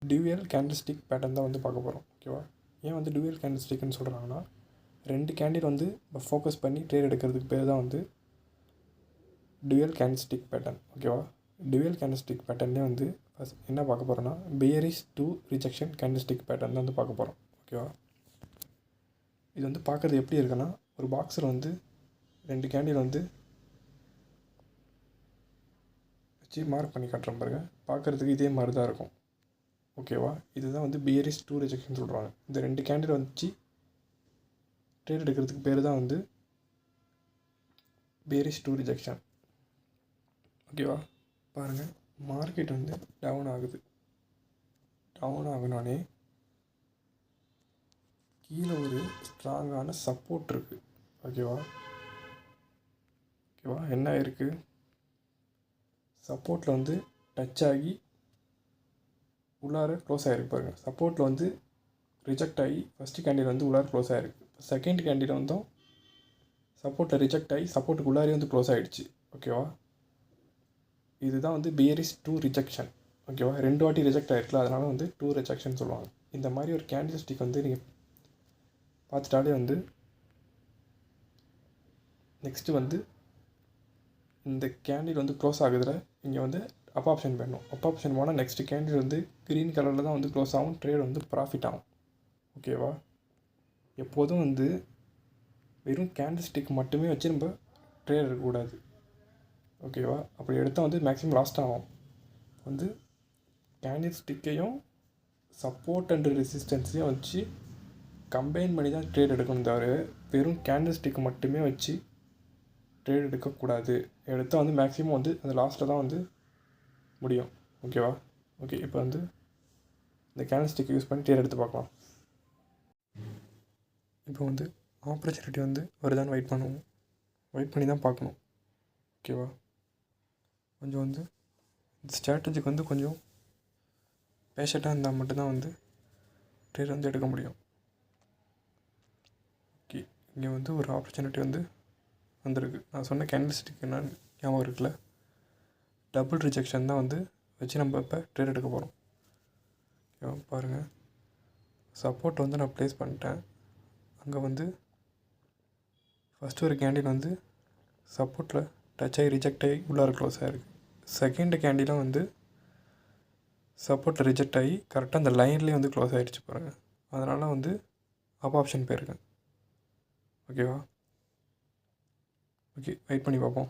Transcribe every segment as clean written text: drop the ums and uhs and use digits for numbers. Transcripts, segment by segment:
Dual candlestick pattern தான் வந்து பார்க்க போகிறோம். ஓகேவா? ஏன் வந்து டியூயல் கேண்டில்ஸ்டிக்னு சொல்கிறாங்கன்னா, 2 கேண்டில் வந்து ஃபோக்கஸ் பண்ணி ட்ரேட் எடுக்கிறதுக்கு பேர் தான் வந்து டியூயல் கேண்டில்ஸ்டிக் பேட்டர்ன். ஓகேவா? டியூயல் கேண்டில்ஸ்டிக் பேட்டர்னே வந்து ஃபஸ்ட் என்ன பார்க்க போகிறோன்னா, bearish to rejection candlestick pattern தான் வந்து பார்க்க போகிறோம். ஓகேவா? இது வந்து பார்க்குறது எப்படி இருக்குன்னா, ஒரு பாக்ஸில் வந்து 2 கேண்டில் வந்து வச்சு மார்க் பண்ணி காட்டுறேன் பாருங்க. பார்க்குறதுக்கு இதே மாதிரி தான் இருக்கும். ஓகேவா? இதுதான் வந்து பியரிஷ் டு ரிஜெக்ஷன் சொல்கிறாங்க. இந்த 2 கேண்டில் வச்சு ட்ரேட் எடுக்கிறதுக்கு பேர் தான் வந்து பியரிஷ் டு ரிஜெக்ஷன். ஓகேவா? பாருங்கள், மார்க்கெட் வந்து டவுன் ஆகுது. டவுன் ஆகுனாலே கீழே ஒரு ஸ்ட்ராங்கான சப்போர்ட் இருக்குது. ஓகேவா? என்ன இருக்குது, சப்போர்ட்டில் வந்து டச் ஆகி உள்ளார க்ளோஸ் ஆகிருக்கு பாருங்கள். சப்போர்ட்டில் வந்து ரிஜெக்ட் ஆகி ஃபஸ்ட்டு கேண்டில் வந்து உள்ளார க்ளோஸ் ஆகிருக்கு. செகண்ட் கேண்டில் வந்தும் சப்போர்ட்டில் ரிஜெக்ட் ஆகி சப்போர்ட்டுக்கு உள்ளாரே வந்து க்ளோஸ் ஆகிடுச்சு. ஓகேவா? இதுதான் வந்து பியரிஷ் டு ரிஜெக்ஷன். ஓகேவா? 2 வாட்டி ரிஜெக்ட் ஆகிருக்குல, அதனால் வந்து டூ ரிஜெக்ஷன் சொல்லுவாங்க. இந்த மாதிரி ஒரு கேண்டில் ஸ்டிக் வந்து நீங்கள் பார்த்துட்டாலே வந்து நெக்ஸ்ட்டு வந்து இந்த கேண்டில் வந்து க்ளோஸ் ஆகுதுல, இங்கே வந்து அப் ஆப்ஷன் பண்ணணும். அப் ஆப்ஷன் போனால் நெக்ஸ்ட் கேண்டில் வந்து க்ரீன் கலரில் தான் வந்து க்ளோஸ் ஆகும். ட்ரேட் வந்து ப்ராஃபிட் ஆகும். ஓகேவா? எப்போதும் வந்து வெறும் கேண்டில் ஸ்டிக் மட்டுமே வச்சு நம்ம ட்ரேட் எடுக்கக்கூடாது. ஓகேவா? அப்படி எடுத்தால் வந்து மேக்ஸிமம் லாஸ்ட் ஆகும். வந்து கேண்டில் ஸ்டிக்கையும் சப்போர்ட் அண்ட் ரெசிஸ்டன்ஸையும் வச்சு கம்பைன் பண்ணி தான் ட்ரேட் எடுக்கணும். தவிர வெறும் கேண்டில் ஸ்டிக் மட்டுமே வச்சு ட்ரேட் எடுக்கக்கூடாது. எடுத்தால் வந்து மேக்ஸிமம் வந்து அந்த லாஸ்ட்டில் தான் வந்து முடியும். ஓகேவா? ஓகே, இப்போ வந்து இந்த கேண்டில் ஸ்டிக் யூஸ் பண்ணி ட்ரேட் எடுத்து பார்க்கலாம். இப்போ வந்து ஆப்பர்ச்சுனிட்டி வந்து வருதான்னு வெயிட் பண்ணுவோம். வெயிட் பண்ணி தான் பார்க்கணும். ஓகேவா? கொஞ்சம் வந்து இந்த ஸ்ட்ராட்டஜிக்கு வந்து கொஞ்சம் பேஷண்ட்டாக இருந்தால் மட்டும்தான் வந்து ட்ரேட் வந்து எடுக்க முடியும். ஓகே, இங்கே வந்து ஒரு ஆப்பர்ச்சுனிட்டி வந்து வந்திருக்கு. நான் சொன்ன கேண்டில் ஸ்டிக் என்ன ஞாபகம் இருக்குல்ல, டபுள் ரிஜெக்ஷன் தான் வந்து வச்சு நம்ம இப்போ ட்ரேட் எடுக்க போகிறோம். ஓகேவா? பாருங்கள், சப்போர்ட் வந்து நான் ப்ளேஸ் பண்ணிட்டேன். அங்கே வந்து ஃபஸ்ட்டு ஒரு கேண்டில் வந்து சப்போர்ட்டில் டச் ஆகி ரிஜெக்ட் ஆகி உள்ளார க்ளோஸ் ஆகிருக்கு. செகண்ட் கேண்டிலும் வந்து சப்போர்ட்டில் ரிஜெக்ட் ஆகி கரெக்டாக அந்த லைன்லேயே வந்து க்ளோஸ் ஆகிடுச்சு பாருங்கள். அதனால் வந்து அப் ஆப்ஷன் போயிருக்கேன். ஓகேவா? ஓகே, வெயிட் பண்ணி பார்ப்போம்.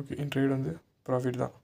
ஓகே, என் ட்ரேட் வந்து ப்ராஃபிட் தான்.